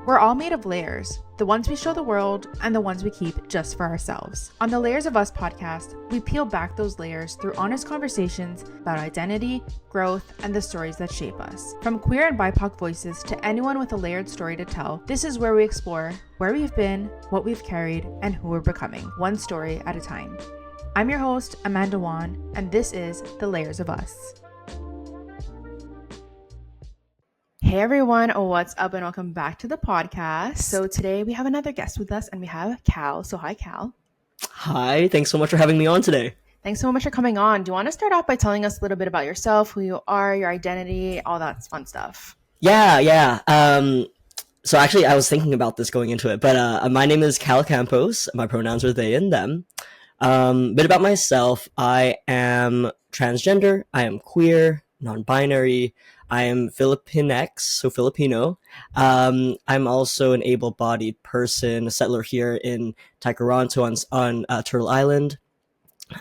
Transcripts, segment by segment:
We're all made of layers, the ones we show the world and the ones we keep just for ourselves. On the Layers of Us podcast, we peel back those layers through honest conversations about identity, growth, and the stories that shape us. From queer and BIPOC voices to anyone with a layered story to tell, this is where we explore where we've been, what we've carried, and who we're becoming, one story at a time. I'm your host, Amanda Wan, and this is The Layers of Us. Hey everyone, what's up and welcome back to the podcast. So today we have another guest with us and we have Cal. So hi Cal. Hi, thanks so much for having me on today. Thanks so much for coming on. Do you want to start off by telling us a little bit about yourself, who you are, your identity, all that fun stuff? Yeah. So actually I was thinking about this going into it, but my name is Cal Campos. My pronouns are they and them. Bit about myself. I am transgender. I am queer, non-binary. I am Filipinx, so Filipino. I'm also an able-bodied person, a settler here in Taicoronto on Turtle Island.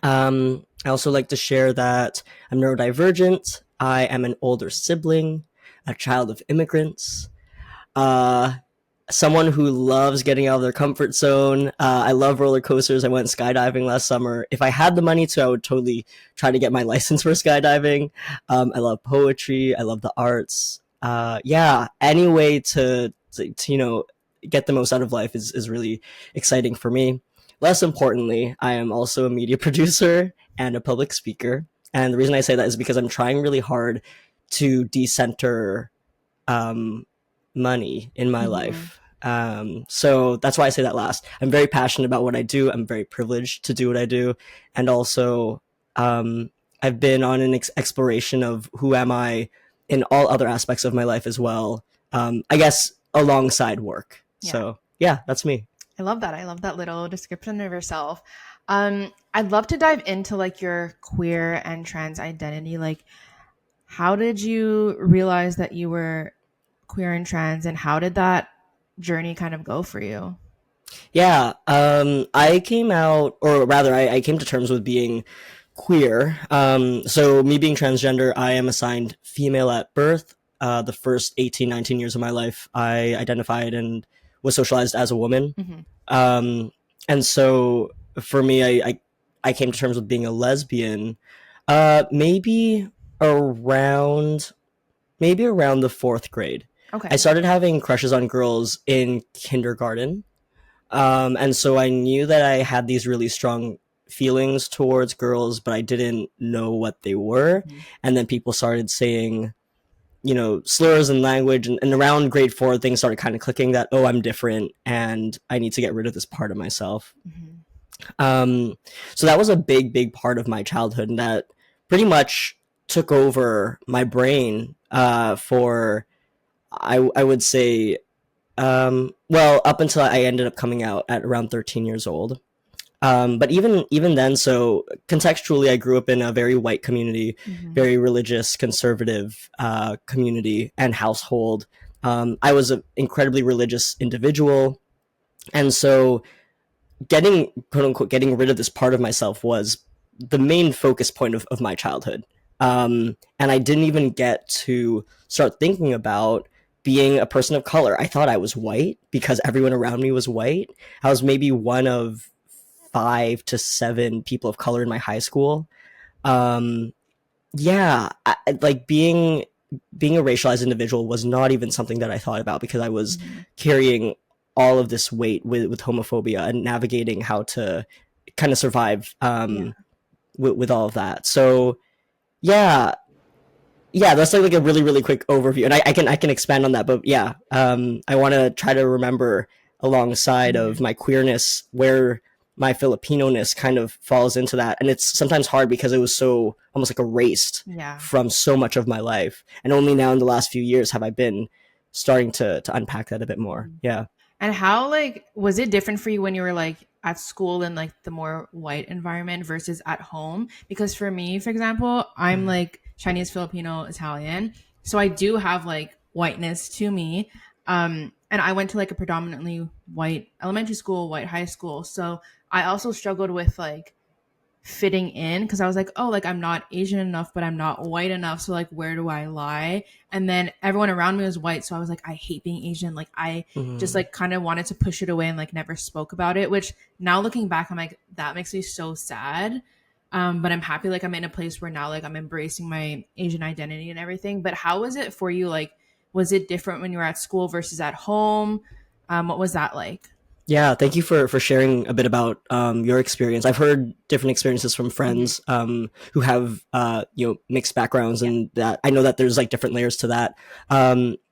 I also like to share that I'm neurodivergent. I am an older sibling, a child of immigrants, someone who loves getting out of their comfort zone. I love roller coasters. I went skydiving last summer. If I had the money to, I would totally try to get my license for skydiving. I love poetry. I love the arts. Any way to get the most out of life is really exciting for me. Less importantly, I am also a media producer and a public speaker. And the reason I say that is because I'm trying really hard to decenter money in my life. So that's why I say that last. I'm very passionate about what I do. I'm very privileged to do what I do. And also, I've been on an exploration of who am I in all other aspects of my life as well. I guess alongside work. Yeah. So yeah, that's me. I love that. I love that little description of yourself. I'd love to dive into like your queer and trans identity. Like, how did you realize that you were queer and trans, and how did that journey kind of go for you? Yeah, I came out, or rather, I came to terms with being queer. So me being transgender, I am assigned female at birth. The first 18, 19 years of my life, I identified and was socialized as a woman. And so for me, I came to terms with being a lesbian, maybe around the fourth grade. Okay. I started having crushes on girls in kindergarten. And so I knew that I had these really strong feelings towards girls, but I didn't know what they were. And then people started saying, slurs and language. And around grade 4, things started kind of clicking that, oh, I'm different and I need to get rid of this part of myself. So that was a big, big part of my childhood, and that pretty much took over my brain for, I would say, up until I ended up coming out at around 13 years old. But even then, so contextually, I grew up in a very white community, very religious, conservative community and household. I was an incredibly religious individual. And so getting, quote unquote, getting rid of this part of myself was the main focus point of my childhood. And I didn't even get to start thinking about being a person of color. I thought I was white because everyone around me was white. I was maybe one of 5 to 7 people of color in my high school. Like being a racialized individual was not even something that I thought about because I was carrying all of this weight with homophobia and navigating how to kind of survive with all of that. So yeah, that's like a really, really quick overview, and I can expand on that. But yeah, I want to try to remember alongside of my queerness where my Filipino-ness kind of falls into that, and it's sometimes hard because it was so almost like erased from so much of my life, and only now in the last few years have I been starting to unpack that a bit more. Yeah. And how was it different for you when you were at school in the more white environment versus at home? Because for me, for example, I'm Chinese, Filipino, Italian. So I do have whiteness to me. And I went to a predominantly white elementary school, white high school. So I also struggled with fitting in, because I was like, oh, like I'm not Asian enough, but I'm not white enough. So like, where do I lie? And then everyone around me was white. So I was like, I hate being Asian. Like I just Mhm. like kind of wanted to push it away and like never spoke about it, which now looking back, I'm like, that makes me so sad. But I'm happy like I'm in a place where now like I'm embracing my Asian identity and everything. But how was it for you? Like, was it different when you were at school versus at home? What was that like? Yeah, thank you for sharing a bit about your experience. I've heard different experiences from Mhm. friends who have mixed backgrounds, Yeah. and that I know that there's like different layers to that.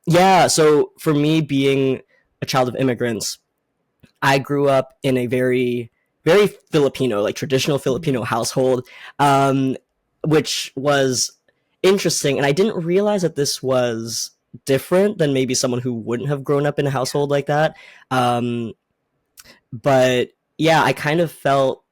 Yeah, so for me, being a child of immigrants, I grew up in a very Filipino, like traditional Mhm. Filipino household, um, which was interesting, and I didn't realize that this was different than maybe someone who wouldn't have grown up in a Yeah. household like that. Um, but yeah, I kind of felt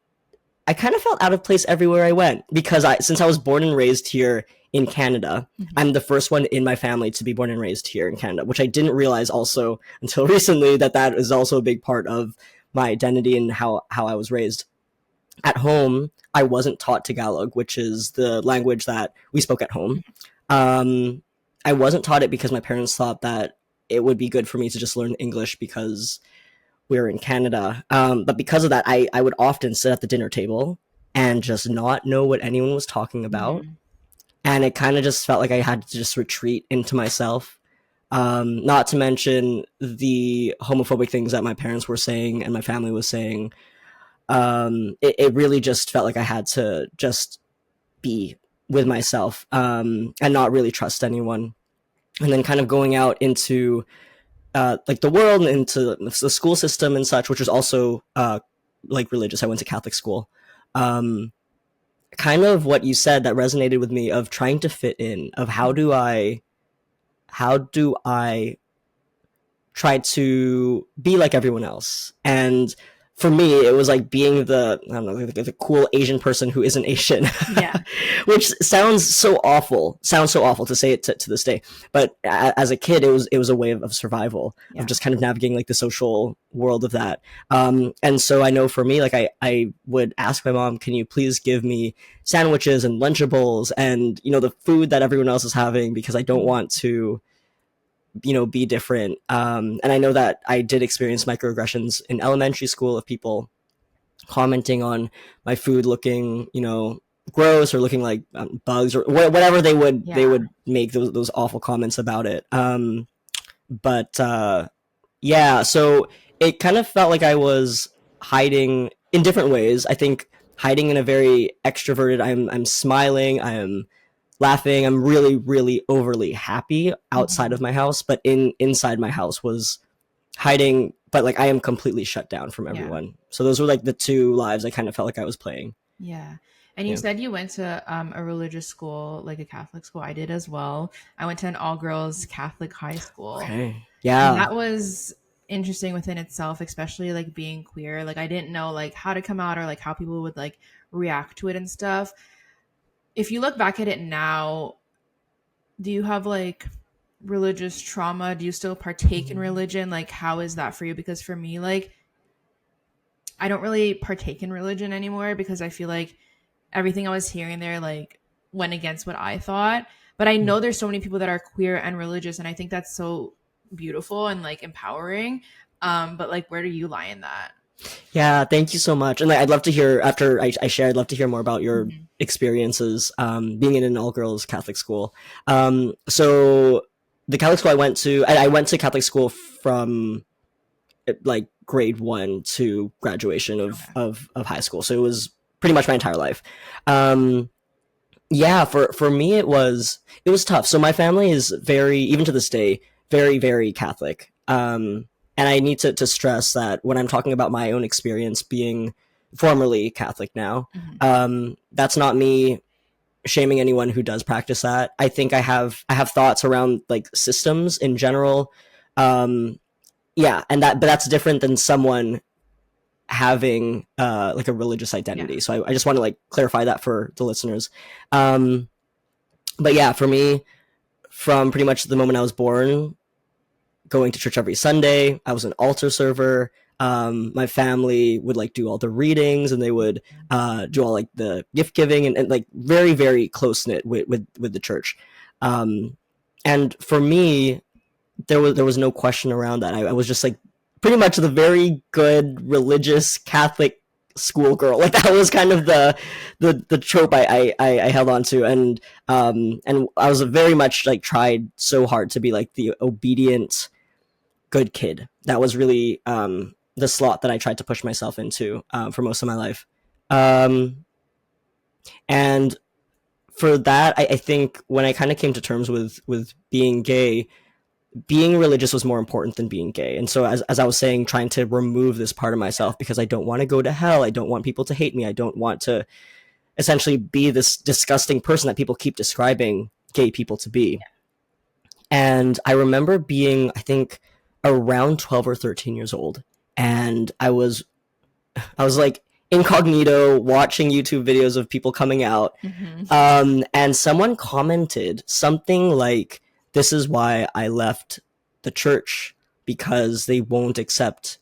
out of place everywhere I went because since I was born and raised here in Canada, Mhm. I'm the first one in my family to be born and raised here in Canada, which I didn't realize also until recently that that is also a big part of my identity and how I was raised. At home, I wasn't taught Tagalog, which is the language that we spoke at home. Um, I wasn't taught it because my parents thought that it would be good for me to just learn English because we were in Canada. But because of that, I would often sit at the dinner table and just not know what anyone was talking about. Mhm. And it kind of just felt like I had to just retreat into myself. Not to mention the homophobic things that my parents were saying and my family was saying. It really just felt like I had to just be with myself and not really trust anyone. And then kind of going out into like the world and into the school system and such, which was also like religious. I went to Catholic school. Um, Kind of what you said that resonated with me of trying to fit in. Of how do I try to be like everyone else. And for me, it was like being the I don't know the cool Asian person who isn't Asian, Yeah. which sounds so awful. Sounds so awful to say it to this day. But as a kid, it was a way of survival of Yeah. just kind of navigating like the social world of that. And so I know for me, like I would ask my mom, can you please give me sandwiches and Lunchables and the food that everyone else is having because I don't Mhm. want to be different. And I know that I did experience microaggressions in elementary school of people commenting on my food looking gross or looking like bugs or whatever they Yeah. would make those awful comments about it. But yeah, so it kind of felt like I was hiding in different ways. I think hiding in a very extroverted, I'm smiling, I'm laughing, I'm really really overly happy outside of Mhm. my house, but inside my house was hiding, but like I am completely shut down from Yeah. everyone. So those were like the two lives I kind of felt like I was playing. Yeah. And you Yeah. said you went to a religious school, like a Catholic school. I did as well. I went to an all girls Catholic high school. Okay. And Yeah. that was interesting within itself, especially like being queer. Like I didn't know like how to come out or like how people would like react to it and stuff. If you look back at it now, do you have like religious trauma? Do you still partake in religion? Like how is that for you? Because for me, like I don't really partake in religion anymore because I feel like everything I was hearing there like went against what I thought. But I know there's so many people that are queer and religious, and I think that's so beautiful and like empowering. But like, where do you lie in that? Yeah, thank you so much. And like, I'd love to hear after I share. I'd love to hear more about your Mhm. experiences being in an all girls Catholic school. So the Catholic school I went to, I went to Catholic school from like grade 1 to graduation Okay. of high school. So it was pretty much my entire life. Um, yeah, for me it was tough. So my family is very, even to this day, very very Catholic. And I need to stress that when I'm talking about my own experience being formerly Catholic now, Mhm. that's not me shaming anyone who does practice that. I think I have thoughts around like systems in general. Um, yeah, and that but that's different than someone having like a religious Yeah. identity. So I just want to like clarify that for the listeners. Um, but yeah, for me, from pretty much the moment I was born, going to church every Sunday, I was an altar server. My family would like do all the readings, and they would do all like the gift giving, and like very, very close knit with the church. And for me, there was no question around that. I was just like pretty much the very good religious Catholic schoolgirl. Like that was kind of the trope I held on to, and I was very much like tried so hard to be like the obedient good kid. That was really the slot that I tried to push myself into for most of my life. Um, and for that, I think when I kind of came to terms with being gay, being religious was more important than being gay. And so as I was saying, trying to remove this part of myself because I don't want to go to hell. I don't want people to hate me. I don't want to essentially be this disgusting person that people keep describing gay people to be. And I remember being, I think, around 12 or 13 years old. And I was like incognito watching YouTube videos of people coming out. And someone commented something like, "This is why I left the church, because they won't accept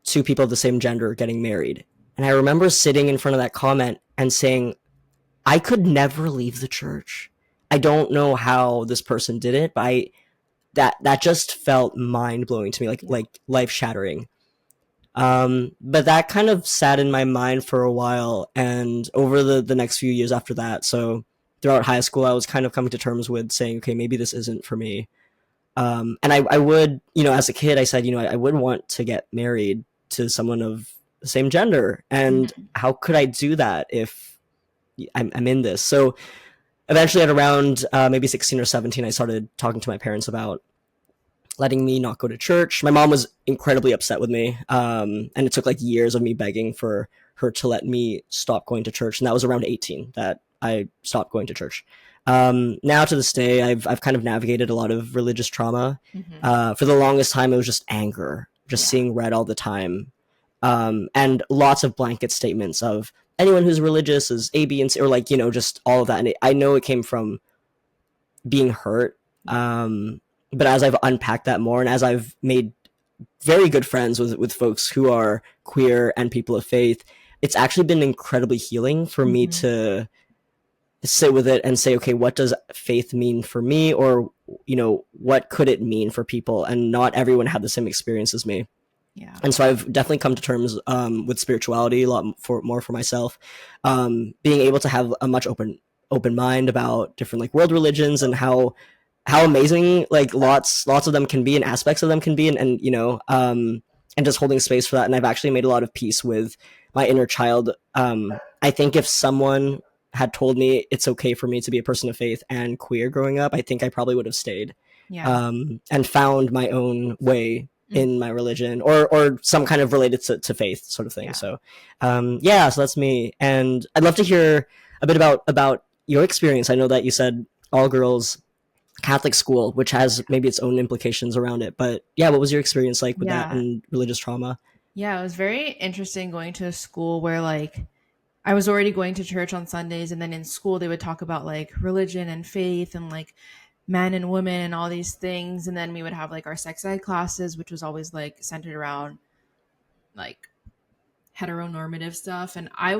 two people of the same gender getting married." And I remember sitting in front of that comment and saying, I could never leave the church. I don't know how this person did it, but that just felt mind blowing to me, like life shattering. But that kind of sat in my mind for a while, and over the next few years after that, so throughout high school, I was kind of coming to terms with saying, okay, maybe this isn't for me. And I would, as a kid, I said, I would want to get married to someone of the same gender, and how could I do that if I'm in this? So eventually, at around maybe 16 or 17, I started talking to my parents about letting me not go to church. My mom was incredibly upset with me, and it took like years of me begging for her to let me stop going to church. And that was around 18 that I stopped going to church. Now to this day, I've kind of navigated a lot of religious trauma. For the longest time, it was just anger, just seeing red all the time, and lots of blanket statements of anyone who's religious is A, B, and C, or like, just all of that. And I know it came from being hurt. But as I've unpacked that more, and as I've made very good friends with folks who are queer and people of faith, it's actually been incredibly healing for me to sit with it and say, okay, what does faith mean for me? Or, what could it mean for people? And not everyone had the same experience as me. Yeah. And so I've definitely come to terms with spirituality a lot more for myself. Being able to have a much open mind about different like world religions, and how amazing like lots of them can be, and aspects of them can be, and and just holding space for that. And I've actually made a lot of peace with my inner child. I think if someone had told me it's okay for me to be a person of faith and queer growing up, I think I probably would have stayed. And found my own way in my religion, or some kind of related to faith sort of thing. So so that's me. And I'd love to hear a bit about your experience. I know that you said all girls Catholic school, which has maybe its own implications around it, but what was your experience like with that and religious trauma? It was very interesting going to a school where like I was already going to church on Sundays, and then in school they would talk about like religion and faith and like men and women and all these things. And then we would have like our sex ed classes, which was always like centered around like heteronormative stuff. And I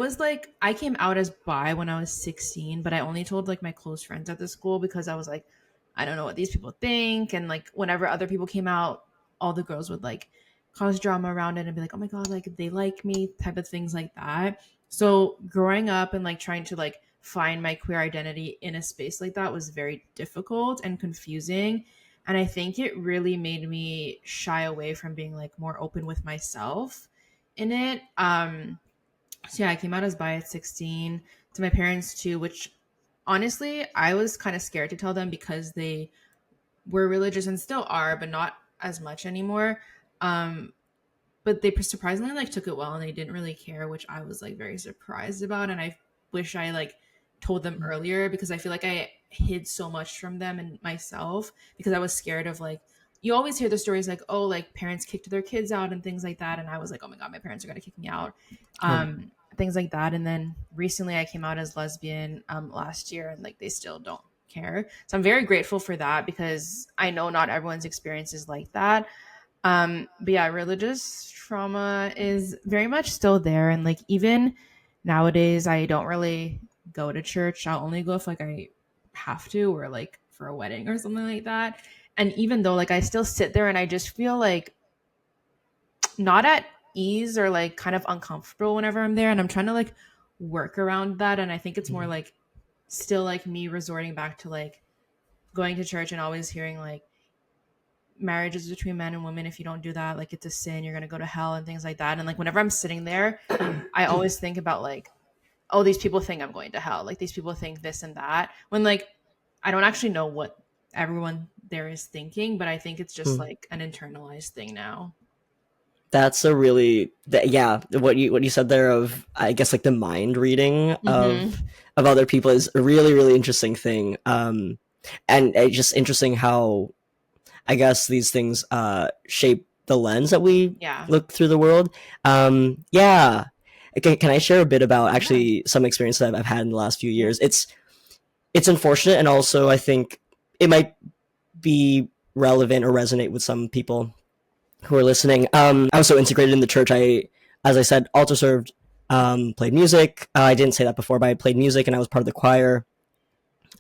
came out as bi when I was 16, but I only told like my close friends at the school, because I was like, I don't know what these people think. And like whenever other people came out, all the girls would like cause drama around it and be like, oh my God, like they like me, type of things like that. So growing up and like trying to like find my queer identity in a space like that was very difficult and confusing. And I think it really made me shy away from being like more open with myself in it. So I came out as bi at 16 to my parents too, which honestly, I was kind of scared to tell them, because they were religious and still are, but not as much anymore. But they surprisingly like took it well, and they didn't really care, which I was like very surprised about. And I wish I like told them earlier, because I feel like I hid so much from them and myself, because I was scared of like, you always hear the stories like, oh, like parents kicked their kids out and things like that. And I was like, oh my God, my parents are going to kick me out. Things like that. And then recently I came out as lesbian last year, and like they still don't care. So I'm very grateful for that, because I know not everyone's experience is like that. But yeah, religious trauma is very much still there. And like, even nowadays, I don't really go to church. I'll only go if like I have to, or like for a wedding or something like that. And even though like I still sit there and I just feel like not at ease or like kind of uncomfortable whenever I'm there. And I'm trying to like work around that. And I think it's more like still like me resorting back to like going to church and always hearing like marriage is between men and women. If you don't do that, like it's a sin, you're gonna go to hell and things like that. And like whenever I'm sitting there, I always think about like, oh, these people think I'm going to hell. Like these people think this and that. When like I don't actually know what everyone there is thinking, but I think it's just like an internalized thing now. That's a really yeah, what you said there of, I guess, like the mind reading of other people is a really really interesting thing. And it's just interesting how, I guess, these things shape the lens that we look through the world. Yeah. Can I share a bit about actually some experience that I've had in the last few years? It's unfortunate, and also I think it might be relevant or resonate with some people who are listening. I was so integrated in the church. As I said, altar served, played music. I didn't say that before, but I played music and I was part of the choir.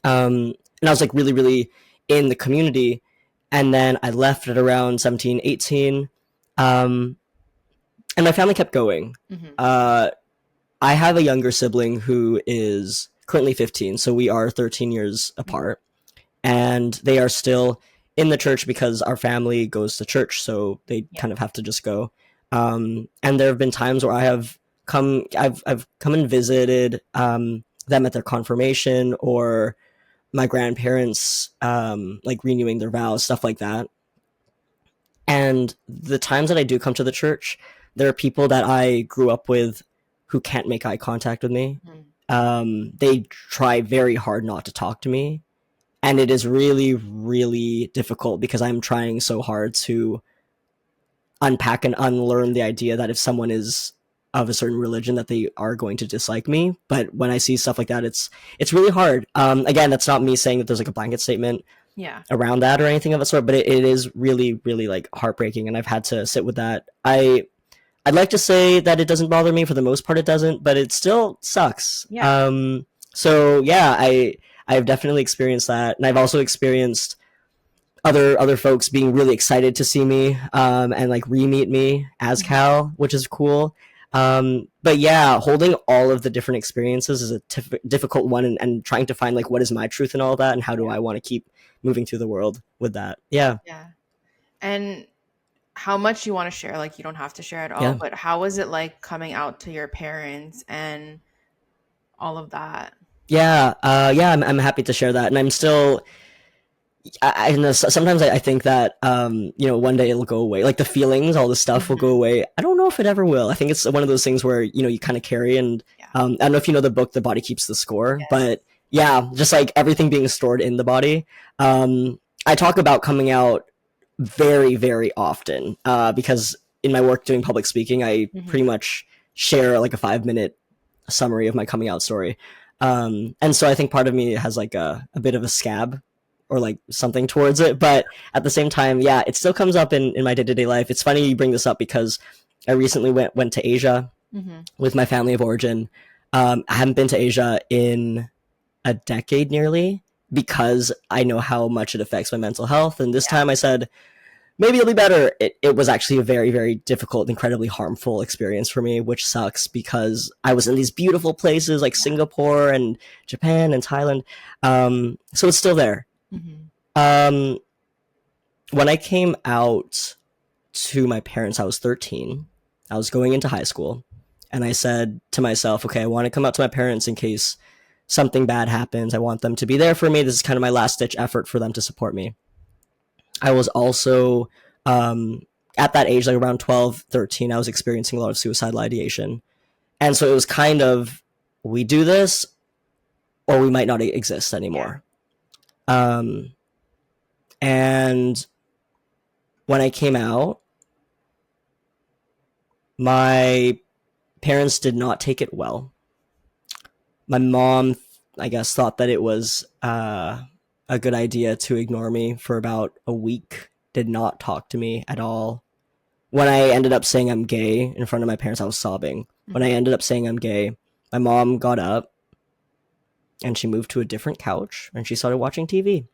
And I was like really, really in the community. And then I left at around 17, 18. And my family kept going. I have a younger sibling who is currently 15. So we are 13 years apart. And they are still in the church because our family goes to church, so they kind of have to just go. And there have been times where I've come and visited them at their confirmation, or my grandparents like renewing their vows, stuff like that. And the times that I do come to the church, there are people that I grew up with who can't make eye contact with me. They try very hard not to talk to me. And it is really, really difficult because I'm trying so hard to unpack and unlearn the idea that if someone is of a certain religion, that they are going to dislike me. But when I see stuff like that, it's really hard. Again, that's not me saying that there's like a blanket statement around that or anything of that sort, but it is really, really like heartbreaking. And I've had to sit with that. I'd like to say that it doesn't bother me. For the most part, it doesn't, but it still sucks. So yeah, I've definitely experienced that, and I've also experienced other folks being really excited to see me and like re-meet me as Cal, which is cool. But yeah, holding all of the different experiences is a difficult one, and trying to find like what is my truth in all that, and how do I want to keep moving through the world with that. Yeah. And how much you want to share, like you don't have to share at all, but how was it like coming out to your parents and all of that? I'm happy to share that, and I'm still. I know sometimes I think that one day it'll go away. Like the feelings, all the stuff will go away. I don't know if it ever will. I think it's one of those things where you kind of carry, and I don't know if you know the book "The Body Keeps the Score," but yeah, just like everything being stored in the body. I talk about coming out very, very often because in my work doing public speaking, I pretty much share like a 5-minute summary of my coming out story. And so I think part of me has like a bit of a scab or like something towards it, but at the same time, yeah, it still comes up in my day-to-day life. It's funny you bring this up because I recently went to Asia with my family of origin. I haven't been to Asia in a decade nearly because I know how much it affects my mental health. And this time I said, maybe it'll be better. It was actually a very, very difficult, incredibly harmful experience for me, which sucks because I was in these beautiful places like Singapore and Japan and Thailand. So it's still there. When I came out to my parents, I was 13. I was going into high school, and I said to myself, okay, I want to come out to my parents in case something bad happens. I want them to be there for me. This is kind of my last ditch effort for them to support me. I was also, at that age, like around 12, 13, I was experiencing a lot of suicidal ideation. And so it was kind of, we do this or we might not exist anymore. And when I came out, my parents did not take it well. My mom, I guess, thought that it was a good idea to ignore me for about a week, did not talk to me at all. when I ended up saying I'm gay in front of my parents, I was sobbing. When I ended up saying I'm gay, my mom got up and she moved to a different couch and she started watching TV.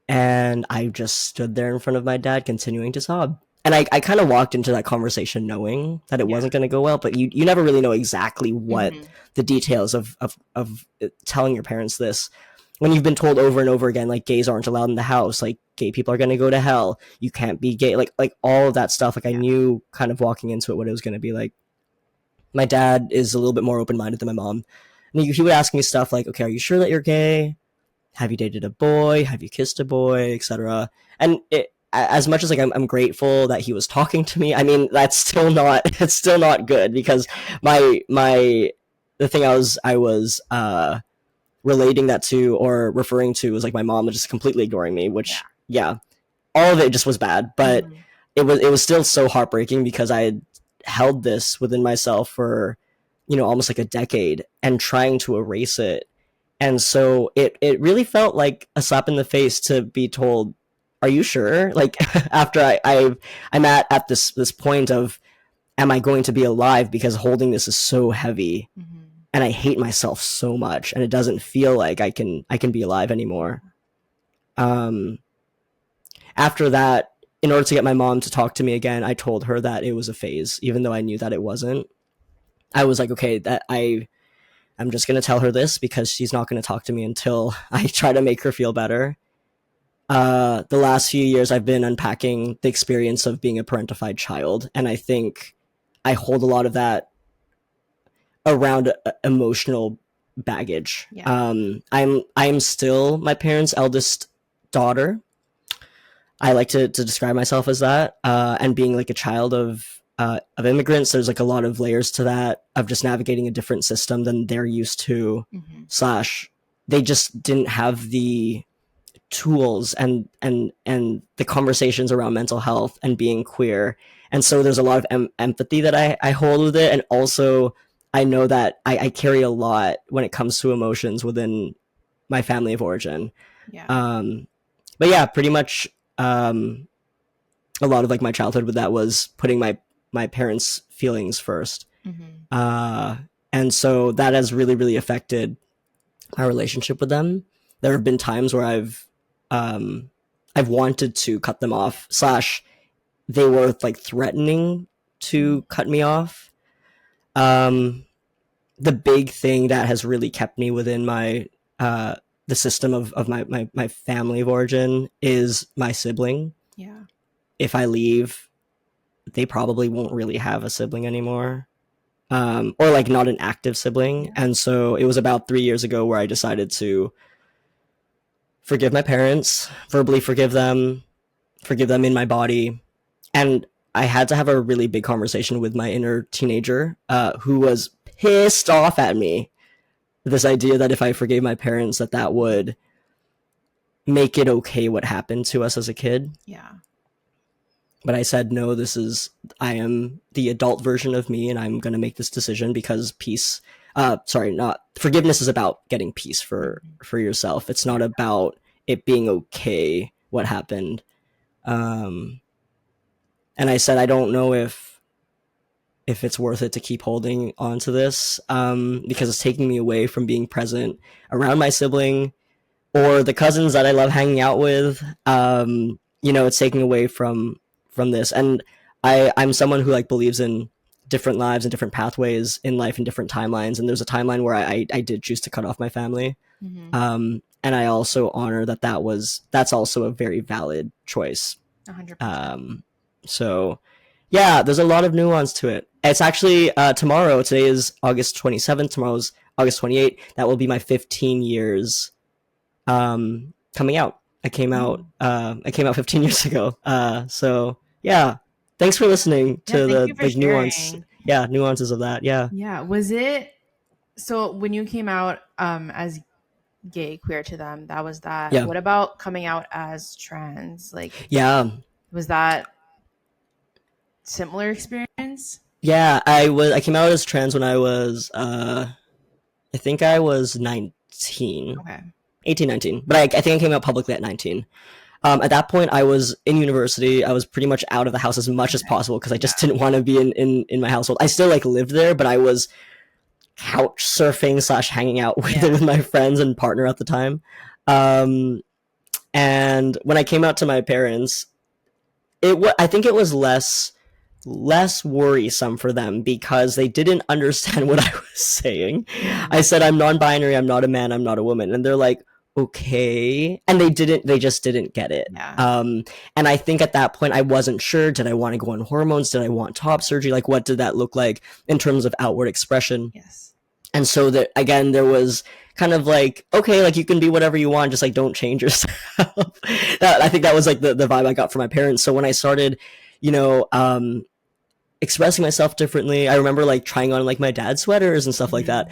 And I just stood there in front of my dad, continuing to sob. And I kind of walked into that conversation knowing that it wasn't going to go well, but you never really know exactly what the details of telling your parents this. When you've been told over and over again, like, gays aren't allowed in the house, like, gay people are going to go to hell, you can't be gay, like all of that stuff. Like, I knew kind of walking into it what it was going to be like. My dad is a little bit more open-minded than my mom. And he would ask me stuff like, okay, are you sure that you're gay? Have you dated a boy? Have you kissed a boy? Etc. And as much as like I'm grateful that he was talking to me, I mean, it's still not good, because the thing I was relating that to or referring to was like my mom was just completely ignoring me, which all of it just was bad. But it was still so heartbreaking, because I had held this within myself for almost like a decade and trying to erase it. And so it really felt like a slap in the face to be told, are you sure? Like, after I'm at this point of, am I going to be alive? Because holding this is so heavy, and I hate myself so much, and it doesn't feel like I can be alive anymore. After that, in order to get my mom to talk to me again, I told her that it was a phase, even though I knew that it wasn't. I was like, okay, that I'm just going to tell her this, because she's not going to talk to me until I try to make her feel better. The last few years, I've been unpacking the experience of being a parentified child, and I think I hold a lot of that around emotional baggage. I'm still my parents' eldest daughter. I like to describe myself as that, and being like a child of immigrants, there's like a lot of layers to that, of just navigating a different system than they're used to, / they just didn't have the tools and the conversations around mental health and being queer. And so there's a lot of empathy that I hold with it. And also I know that I carry a lot when it comes to emotions within my family of origin. But yeah, pretty much a lot of like my childhood with that was putting my parents' feelings first. And so that has really, really affected my relationship with them. There have been times where I've wanted to cut them off / they were like threatening to cut me off. The big thing that has really kept me within my the system of my family of origin is my sibling. If I leave, they probably won't really have a sibling anymore, or like not an active sibling. And so it was about 3 years ago where I decided to forgive my parents, verbally forgive them in my body. And I had to have a really big conversation with my inner teenager, who was pissed off at me. This idea that if I forgave my parents, that would make it okay what happened to us as a kid. But I said, no, I am the adult version of me, and I'm going to make this decision because forgiveness is about getting peace for yourself. It's not about it being okay what happened. And I said, I don't know if it's worth it to keep holding on to this, because it's taking me away from being present around my sibling or the cousins that I love hanging out with. It's taking away from this. And I'm someone who like believes in different lives and different pathways in life and different timelines. And there's a timeline where I did choose to cut off my family. And I also honor that's also a very valid choice. 100%. So yeah, there's a lot of nuance to it. It's actually tomorrow. Today is August 27th. Tomorrow's August 28th. That will be my 15 years coming out. I came out 15 years ago. So yeah, thanks for listening to the nuances of that. Yeah. Was it, so when you came out as gay, queer to them, that was that. What about coming out as trans? Like, was that similar experience? I came out as trans when I was I think I was 19. 18, 19. But I think I came out publicly at 19. At that point, I was in university. I was pretty much out of the house as much as possible because I just didn't want to be in my household. I still like lived there, but I was couch surfing / hanging out with my friends and partner at the time. And when I came out to my parents, I think it was less worrisome for them because they didn't understand what I was saying. I said, I'm non-binary, I'm not a man, I'm not a woman. And they're like, okay. And they just didn't get it. And I think at that point I wasn't sure, did I want to go on hormones? Did I want top surgery? Like, what did that look like in terms of outward expression? And so that, again, there was kind of like, okay, like you can be whatever you want, just like don't change yourself. I think that was like the vibe I got from my parents. So when I started, expressing myself differently, I remember like trying on like my dad's sweaters and stuff like that.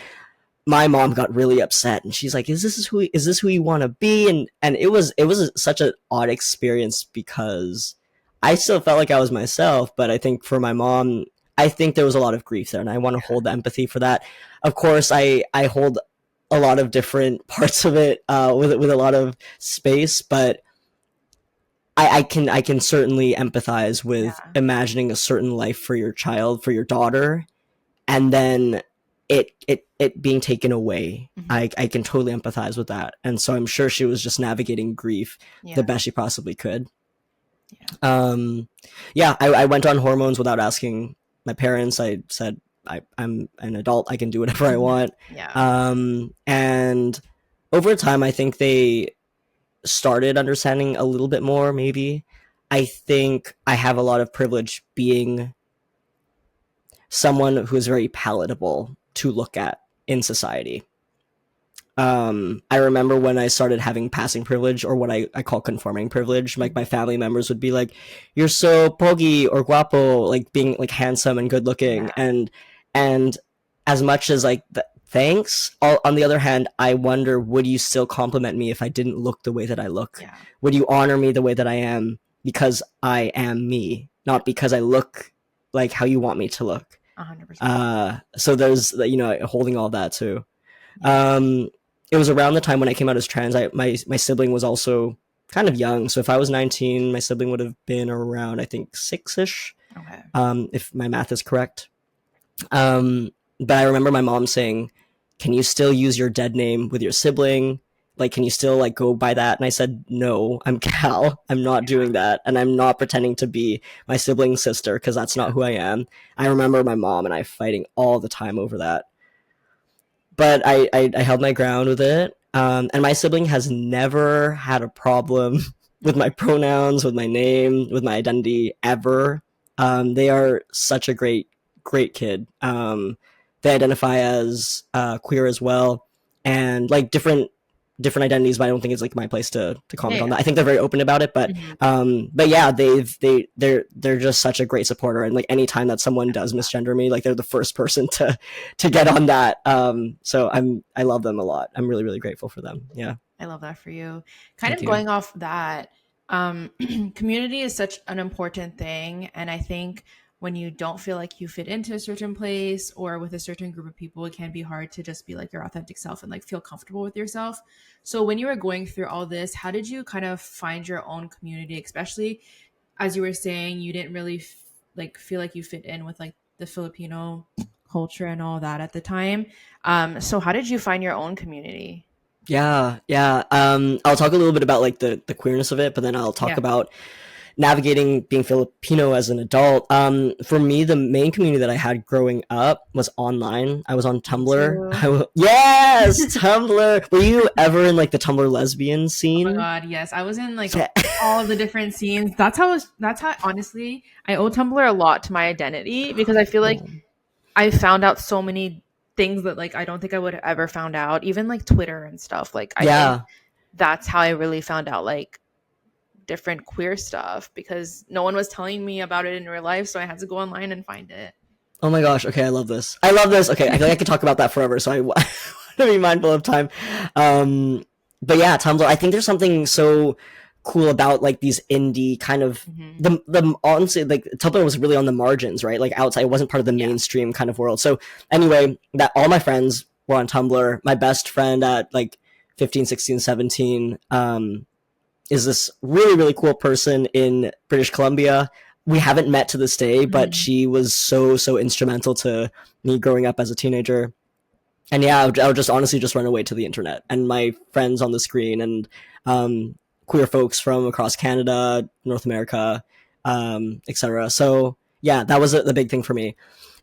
My mom got really upset and she's like, is this who you want to be? And it was such an odd experience because I still felt like I was myself, but I think for my mom, I think there was a lot of grief there, and I want to hold empathy for that. Of course, I hold a lot of different parts of it with a lot of space, but I can certainly empathize with imagining a certain life for your child, for your daughter, and then it being taken away. I can totally empathize with that, and so I'm sure she was just navigating grief the best she possibly could. I went on hormones without asking my parents. I said, I'm an adult, I can do whatever I want. And over time, I think they started understanding a little bit more, maybe. I think I have a lot of privilege being someone who is very palatable to look at in society. I remember when I started having passing privilege, or what I call conforming privilege, like my family members would be like, you're so pogi or guapo, like being like handsome and good looking. And as much as like, thanks. On the other hand, I wonder, would you still compliment me if I didn't look the way that I look? Would you honor me the way that I am because I am me, not because I look like how you want me to look? 100%. So there's, holding all that too. It was around the time when I came out as trans. My sibling was also kind of young. So if I was 19, my sibling would have been around, I think, 6-ish. If my math is correct. But I remember my mom saying, can you still use your dead name with your sibling? Like, can you still like go by that? And I said, no, I'm Cal. I'm not doing that. And I'm not pretending to be my sibling's sister because that's not who I am. I remember my mom and I fighting all the time over that. But I held my ground with it. And my sibling has never had a problem with my pronouns, with my name, with my identity ever. They are such a great kid. They identify as queer as well, and like different identities, but I don't think it's like my place to comment on that. I think they're very open about it, but yeah, they're just such a great supporter, and like anytime that someone does misgender me, like they're the first person to get on that. So I love them a lot. I'm really, really grateful for them. Yeah. I love that for you. Thank you. Going off that, community is such an important thing, and I think when you don't feel like you fit into a certain place or with a certain group of people, it can be hard to just be like your authentic self and like feel comfortable with yourself. So when you were going through all this, how did you kind of find your own community, especially as you were saying, you didn't really feel like you fit in with like the Filipino culture and all that at the time. So how did you find your own community? Yeah. I'll talk a little bit about like the queerness of it, but then I'll talk about navigating being Filipino as an adult. For me, the main community that I had growing up was online. I was on Tumblr. Yes, Tumblr. Were you ever in like the Tumblr lesbian scene? Oh my god, yes. I was in like all of the different scenes. That's how honestly, I owe Tumblr a lot to my identity because I feel like I found out so many things that like I don't think I would have ever found out. Even like Twitter and stuff. Like I think that's how I really found out like different queer stuff because no one was telling me about it in real life, so I had to go online and find it. Oh my gosh, okay, I love this. Okay, I feel like I could talk about that forever, so I want to be mindful of time. But yeah, Tumblr, I think there's something so cool about like these indie kind of the honestly, like Tumblr was really on the margins, right? Like outside, it wasn't part of the mainstream kind of world. So anyway, that all my friends were on Tumblr. My best friend at like 15, 16, 17, is this really, really cool person in British Columbia. We haven't met to this day, but she was so, so instrumental to me growing up as a teenager. And yeah, I would just honestly just run away to the internet and my friends on the screen and queer folks from across Canada, North America, etc. So yeah, that was the big thing for me.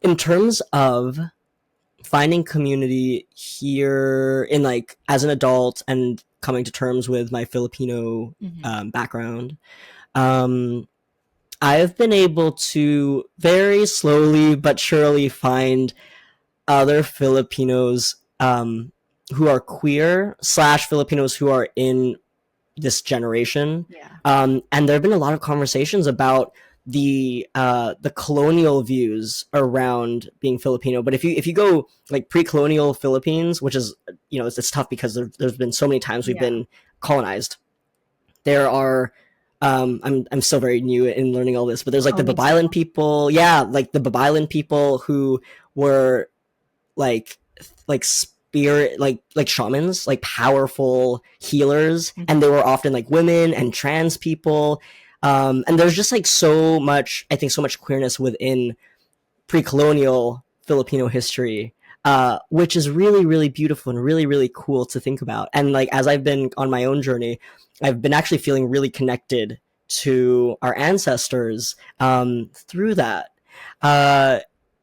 In terms of finding community here in like as an adult and coming to terms with my Filipino background, I've been able to very slowly but surely find other Filipinos who are queer slash Filipinos who are in this generation. Yeah. And there have been a lot of conversations about the colonial views around being Filipino. But if you go like pre-colonial Philippines, which is, you know, it's tough because there's been so many times we've been colonized. There are I'm still very new in learning all this, but there's like the Babaylan people. Yeah, like the Babaylan people who were like spirit, like shamans, like powerful healers, and they were often like women and trans people. And there's just like so much queerness within pre-colonial Filipino history, which is really, really beautiful and really, really cool to think about. And like as I've been on my own journey, I've been actually feeling really connected to our ancestors through that.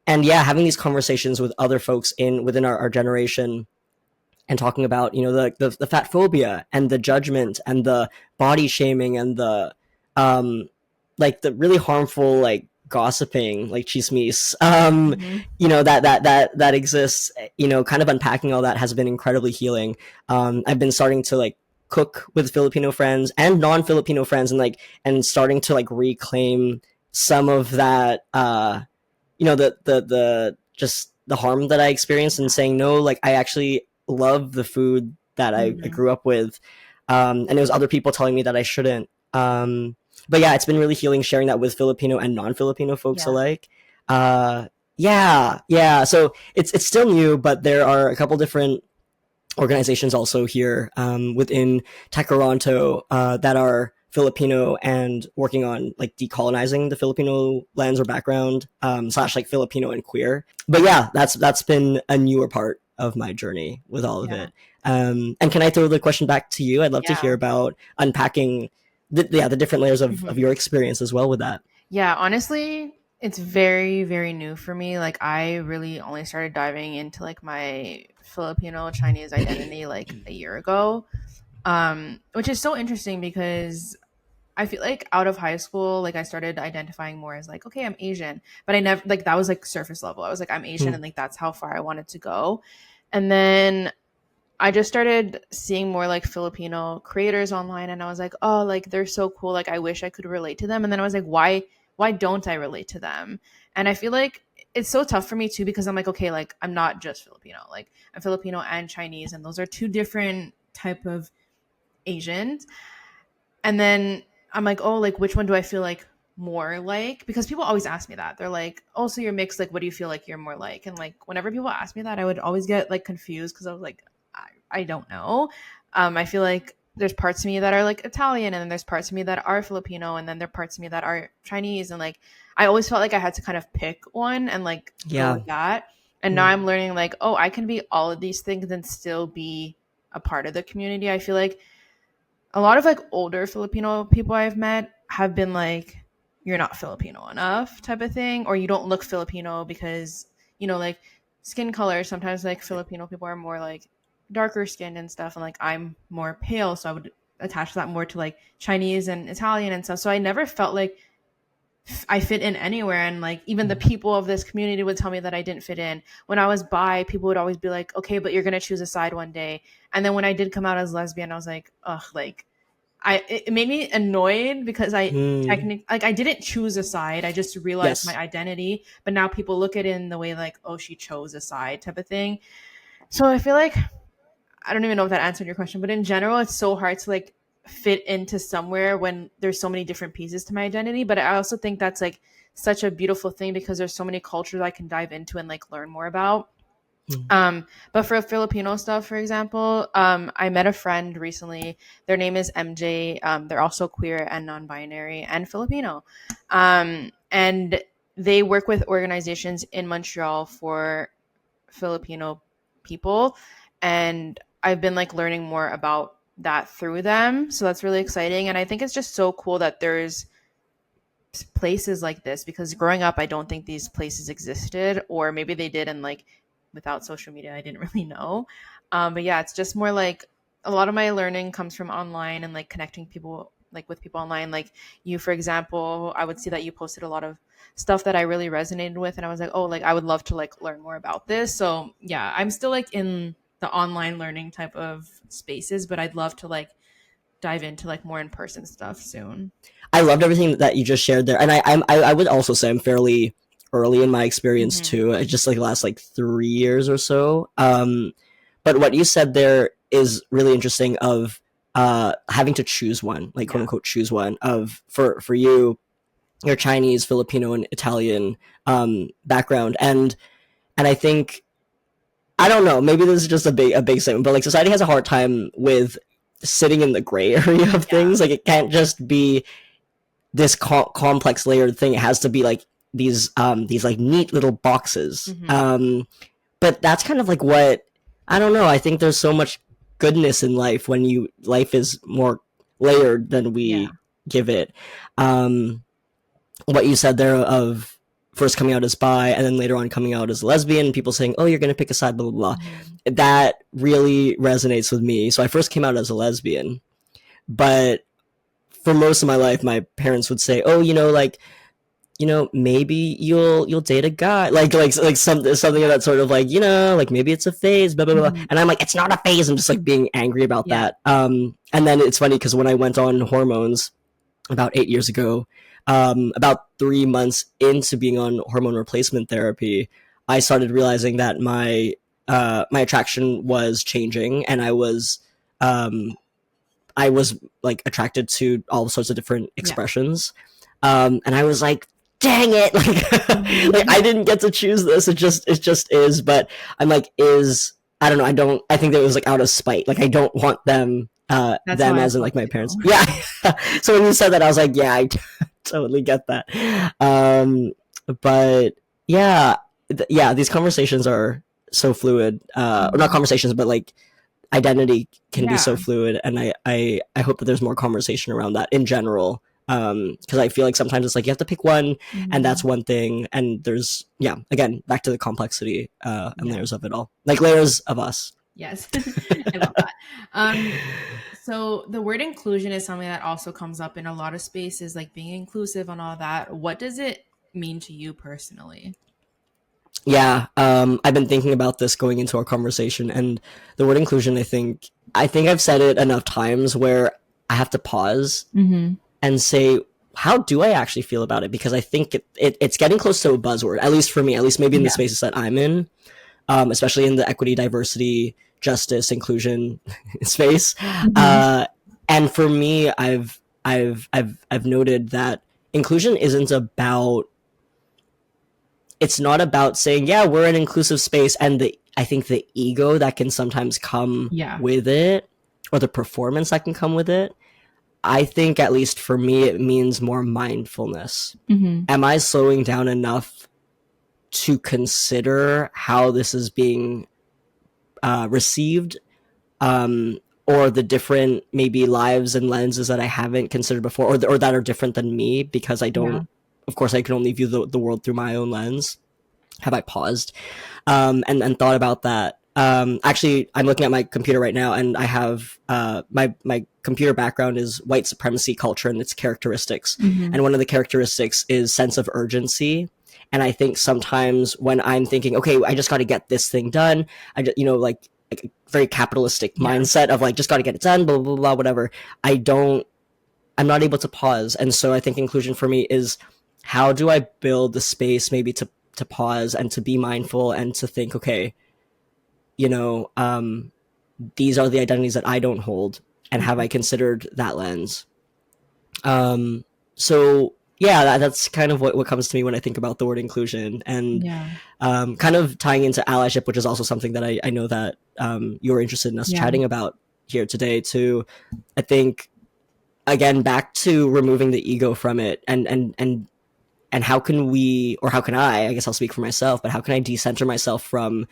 And yeah, having these conversations with other folks within our generation and talking about, you know, the fat phobia and the judgment and the body shaming and the like the really harmful like gossiping, like chismis, you know, that exists, you know, kind of unpacking all that has been incredibly healing. I've been starting to like cook with Filipino friends and non-Filipino friends and starting to like reclaim some of that, you know, the just the harm that I experienced and saying, no, like I actually love the food that I grew up with. And it was other people telling me that I shouldn't. But yeah, it's been really healing sharing that with Filipino and non-Filipino folks alike. Yeah. So it's still new, but there are a couple different organizations also here within Tekaronto that are Filipino and working on like decolonizing the Filipino lands or background slash like Filipino and queer. But yeah, that's been a newer part of my journey with all of it. And can I throw the question back to you? I'd love to hear about unpacking the different layers of your experience as well with that. Yeah, honestly, it's very, very new for me. Like I really only started diving into like my Filipino Chinese identity like a year ago, which is so interesting because I feel like out of high school, like I started identifying more as like, okay, I'm Asian, but I never like that was like surface level. I was like, I'm Asian, and like that's how far I wanted to go. And then I just started seeing more like Filipino creators online, and I was like, oh, like they're so cool. Like I wish I could relate to them. And then I was like, why don't I relate to them? And I feel like it's so tough for me too because I'm like, okay, like I'm not just Filipino. Like I'm Filipino and Chinese, and those are two different type of Asians. And then I'm like, oh, like which one do I feel like more like? Because people always ask me that. They're like, oh, so you're mixed. Like, what do you feel like you're more like? And like, whenever people ask me that, I would always get like confused because I was like, I don't know. I feel like there's parts of me that are like Italian, and then there's parts of me that are Filipino, and then there are parts of me that are Chinese. And like, I always felt like I had to kind of pick one and like go with that. And now I'm learning like, oh, I can be all of these things and still be a part of the community. I feel like a lot of like older Filipino people I've met have been like, you're not Filipino enough type of thing, or you don't look Filipino because, you know, like skin color. Sometimes like Filipino people are more like darker skinned and stuff, and like I'm more pale, so I would attach that more to like Chinese and Italian and stuff. So I never felt like I fit in anywhere, and like even the people of this community would tell me that I didn't fit in. When I was bi, people would always be like, okay, but you're gonna choose a side one day. And then when I did come out as lesbian, I was like, ugh, like it made me annoyed because I technically like I didn't choose a side. I just realized my identity, but now people look at it in the way like, oh, she chose a side type of thing. So I feel like I don't even know if that answered your question, but in general, it's so hard to like fit into somewhere when there's so many different pieces to my identity. But I also think that's like such a beautiful thing because there's so many cultures I can dive into and like learn more about. Mm. But for Filipino stuff, for example, I met a friend recently. Their name is MJ. They're also queer and non-binary and Filipino. And they work with organizations in Montreal for Filipino people. And I've been like learning more about that through them. So that's really exciting. And I think it's just so cool that there's places like this, because growing up I don't think these places existed, or maybe they did, and like without social media I didn't really know. But yeah, it's just more like a lot of my learning comes from online and like connecting people, like with people online, like you, for example. I would see that you posted a lot of stuff that I really resonated with, and I was like, oh, like I would love to like learn more about this. So yeah, I'm still like in the online learning type of spaces, but I'd love to like dive into like more in-person stuff soon. I loved everything that you just shared there, and I would also say I'm fairly early in my experience Mm-hmm. too. It's just like the last like 3 years or so. But what you said there is really interesting. Of having to choose one, like quote Yeah. unquote choose one. Of for you, your Chinese, Filipino, and Italian background, and I think I don't know. Maybe this is just a big statement, but like society has a hard time with sitting in the gray area of Yeah. things. Like it can't just be this complex layered thing. It has to be like these like neat little boxes. Mm-hmm. But that's kind of like what I don't know. I think there's so much goodness in life when you life is more layered than Yeah. we give it. Um, what you said there of first coming out as bi and then later on coming out as lesbian, people saying, "Oh, you're gonna pick a side," blah blah blah. Mm-hmm. That really resonates with me. So I first came out as a lesbian, but for most of my life, my parents would say, "Oh, like maybe you'll date a guy, like something Yeah. that sort of like like maybe it's a phase, blah blah blah." Mm-hmm. And I'm like, "It's not a phase." I'm just like being angry about Yeah. that. And then it's funny because when I went on hormones about 8 years ago, about 3 months into being on hormone replacement therapy, I started realizing that my attraction was changing, and um, I was like attracted to all sorts of different Yeah. expressions. And I was like, dang it, like Mm-hmm. I didn't get to choose this. It just is. But I'm like, I don't know. I think that it was like out of spite. Like I don't want That's how them I as in felt like my parents. too. Yeah. So when you said that, I was like, yeah, I totally get that. Um, but yeah, yeah, these conversations are so fluid. Or not Mhm. conversations, but like identity can be so Yeah. fluid, and I hope that there's more conversation around that in general, because I feel like sometimes it's like you have to pick one, and that's Mhm. one thing, and there's yeah, again, back to the complexity and Yeah. layers of it all, like layers of us. Yes. I love that. So the word inclusion is something that also comes up in a lot of spaces, like being inclusive and all that. What does it mean to you personally? Yeah, I've been thinking about this going into our conversation, and the word inclusion, I think I've said it enough times where I have to pause Mm-hmm. and say, how do I actually feel about it? Because I think it's getting close to a buzzword, at least for me, at least maybe in the Yeah. spaces that I'm in, especially in the equity, diversity, justice, inclusion space. Mm-hmm. Uh, and for me, I've noted that inclusion isn't about. It's not about saying, yeah, we're an inclusive space, and I think the ego that can sometimes come Yeah. with it, or the performance that can come with it. I think, at least for me, it means more mindfulness. Mm-hmm. Am I slowing down enough to consider how this is being received, or the different maybe lives and lenses that I haven't considered before, or that are different than me, because I Yeah. don't. Of course, I can only view the world through my own lens. Have I paused and thought about that? Actually, I'm looking at my computer right now, and I have my computer background is white supremacy culture and its characteristics. Mm-hmm. And one of the characteristics is sense of urgency. And I think sometimes when I'm thinking, okay, I just got to get this thing done, I just, like a very capitalistic Yeah. mindset of like just got to get it done, blah blah blah, whatever. I don't. I'm not able to pause, and so I think inclusion for me is how do I build the space maybe to pause and to be mindful and to think, okay, you know, these are the identities that I don't hold, and have Yeah. I considered that lens? Um, so yeah, that's kind of what comes to me when I think about the word inclusion, and Yeah. kind of tying into allyship, which is also something that I know that you're interested in us Yeah. chatting about here today too. I think, again, back to removing the ego from it, and how can we, or how can I guess I'll speak for myself, but how can I decenter myself from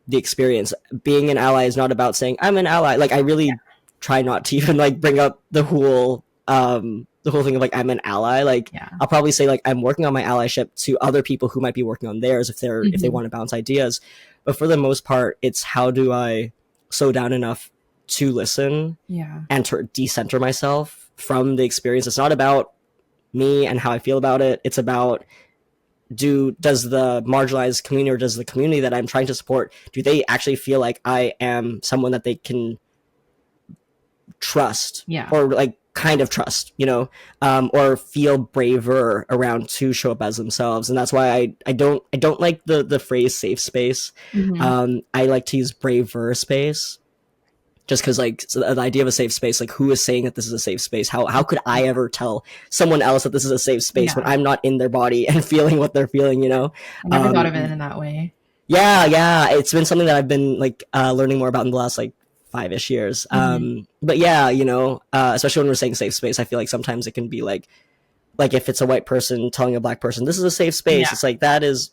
the experience? Being an ally is not about saying I'm an ally. Like, I really try not to even like bring up the whole thing of like I'm an ally. Like, Yeah. I'll probably say like I'm working on my allyship to other people who might be working on theirs if they want to bounce ideas. But for the most part, it's how do I slow down enough to listen Yeah. and to decenter myself from the experience. It's not about me and how I feel about it. It's about does the marginalized community, or does the community that I'm trying to support, do they actually feel like I am someone that they can trust, Yeah. or like kind of trust, or feel braver around to show up as themselves. And that's why I don't like the phrase safe space. I like to use braver space, just because, like, so the idea of a safe space, like, who is saying that this is a safe space? How could I ever tell someone else that this is a safe space when I'm not in their body and feeling what they're feeling, I never thought of it in that way. Yeah, it's been something that I've been like learning more about in the last like 5-ish years. But yeah, especially when we're saying safe space, I feel like sometimes it can be like if it's a white person telling a black person this is a safe space, it's like, that is,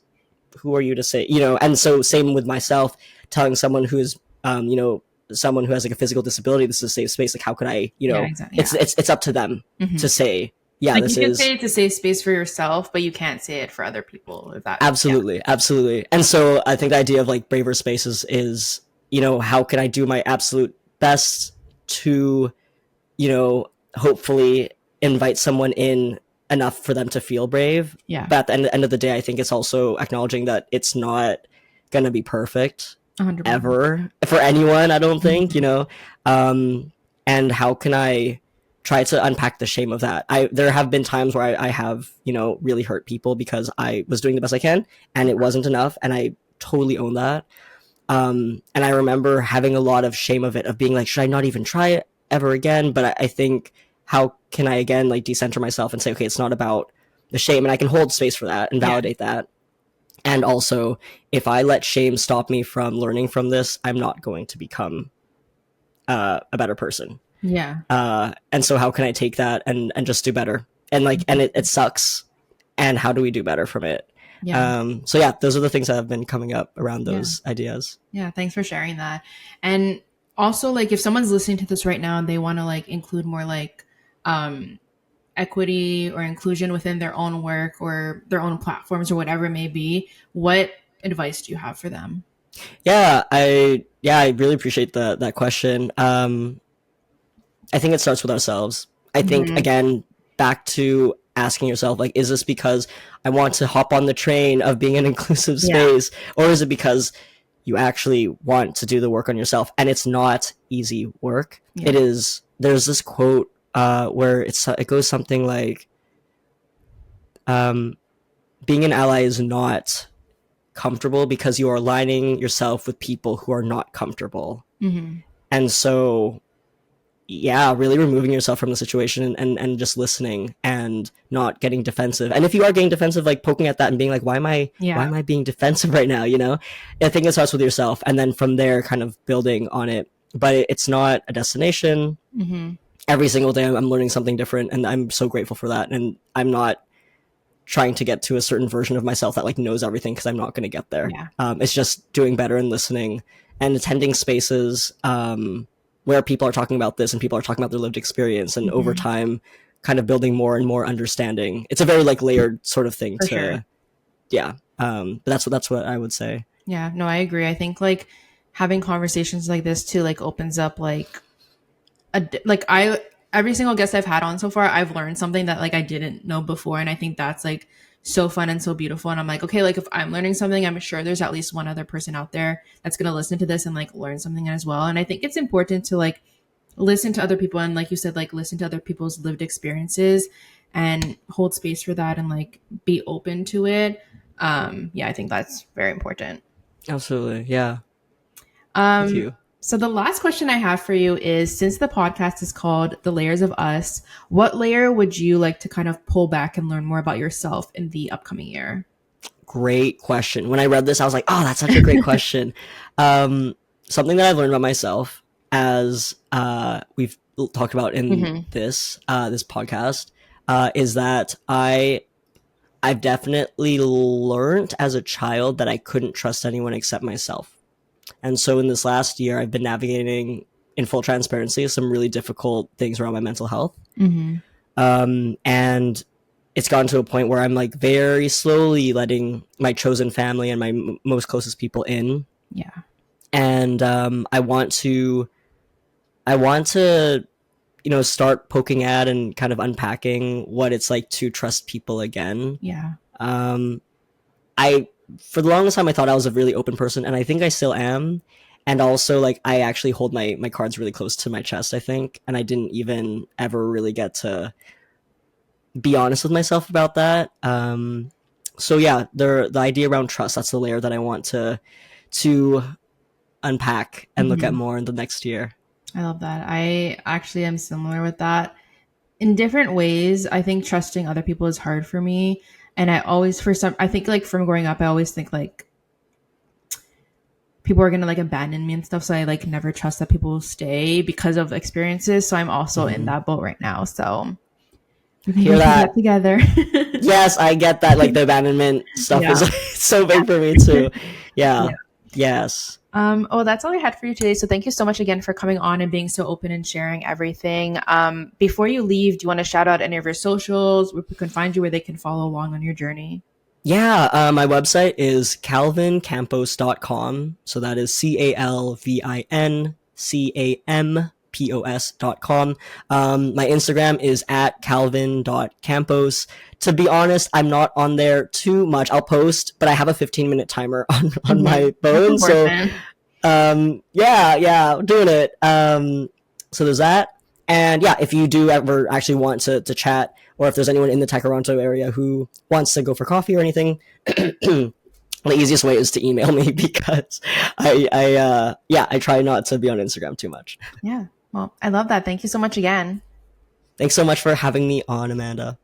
who are you to say, and so same with myself telling someone who's someone who has like a physical disability this is a safe space. Like, how could I, exactly. It's up to them to say, yeah, like, this you can is, say it's a safe space for yourself, but you can't say it for other people. If that absolutely. And so I think the idea of like braver spaces is, how can I do my absolute best to, hopefully invite someone in enough for them to feel brave. Yeah. But at the end of the day, I think it's also acknowledging that it's not going to be perfect 100%. ever for anyone, I don't think, and how can I try to unpack the shame of that? There have been times where I have, really hurt people because I was doing the best I can and it wasn't enough, and I totally own that. And I remember having a lot of shame of it, of being like, should I not even try it ever again? But I think, how can I again like decenter myself and say, okay, it's not about the shame, and I can hold space for that and validate that. And also, if I let shame stop me from learning from this, I'm not going to become a better person. Yeah. And so how can I take that and just do better? And like, and it sucks. And how do we do better from it? Yeah. So yeah, those are the things that have been coming up around those ideas. Yeah. Thanks for sharing that. And also, like, if someone's listening to this right now and they want to like include more like equity or inclusion within their own work or their own platforms or whatever it may be, what advice do you have for them? Yeah, I really appreciate that question. I think it starts with ourselves. I think, again, back to asking yourself, like, is this because I want to hop on the train of being an inclusive space, or is it because you actually want to do the work on yourself? And it's not easy work. It is. There's this quote where it goes something like, being an ally is not comfortable because you are aligning yourself with people who are not comfortable. And so, yeah, really removing yourself from the situation and just listening and not getting defensive. And if you are getting defensive, like poking at that and being like, why am I being defensive right now? I think it starts with yourself, and then from there kind of building on it. But it's not a destination. Every single day I'm learning something different, and I'm so grateful for that. And I'm not trying to get to a certain version of myself that like knows everything, because I'm not going to get there. It's just doing better and listening and attending spaces where people are talking about this and people are talking about their lived experience, and over time kind of building more and more understanding. It's a very like layered sort of thing For sure. But that's what I would say. Yeah, no, I agree. I think like having conversations like this too, like, opens up like every single guest I've had on so far, I've learned something that like I didn't know before. And I think that's like so fun and so beautiful. And I'm like, okay, like if I'm learning something, I'm sure there's at least one other person out there that's going to listen to this and like learn something as well. And I think it's important to like listen to other people. And like you said, like listen to other people's lived experiences and hold space for that and like be open to it. I think that's very important. Absolutely. Yeah. Thank you. So the last question I have for you is, since the podcast is called The Layers of Us, what layer would you like to kind of pull back and learn more about yourself in the upcoming year? Great question. When I read this, I was like, oh, that's such a great question. Something that I've learned about myself, as we've talked about in Mm-hmm. this podcast, is that I've definitely learned as a child that I couldn't trust anyone except myself. And so in this last year, I've been navigating, in full transparency, some really difficult things around my mental health. Mm-hmm. And it's gotten to a point where I'm like very slowly letting my chosen family and my most closest people in. Yeah. And I want to, start poking at and kind of unpacking what it's like to trust people again. Yeah. Um, I For the longest time I thought I was a really open person, and I think I still am. And also, like, I actually hold my cards really close to my chest, I think, and I didn't even ever really get to be honest with myself about that. So yeah, the idea around trust, that's the layer that I want to unpack and look at Mm-hmm. more in the next year. I love that. I actually am similar with that. In different ways, I think trusting other people is hard for me. And I always, I think like from growing up, I always think like people are going to like abandon me and stuff. So I like never trust that people will stay because of experiences. So I'm also in Mm-hmm. that boat right now. So we can Hear go through that? that together. Yes, I get that. Like, the abandonment stuff is Yeah. like, so big for me too. Yeah. Yes. Oh, that's all I had for you today. So thank you so much again for coming on and being so open and sharing everything. Before you leave, do you want to shout out any of your socials where people can find you, where they can follow along on your journey? Yeah, my website is calvincampos.com. So that is CalvinCampos.com. My Instagram is at calvin.campos. To be honest, I'm not on there too much. I'll post, but I have a 15-minute timer on Mm-hmm. my That's phone. So important. yeah, doing it. So there's that. And yeah, if you do ever actually want to chat, or if there's anyone in the Toronto area who wants to go for coffee or anything, the easiest way is to email me, because I try not to be on Instagram too much. Yeah. Well, I love that. Thank you so much again. Thanks so much for having me on, Amanda.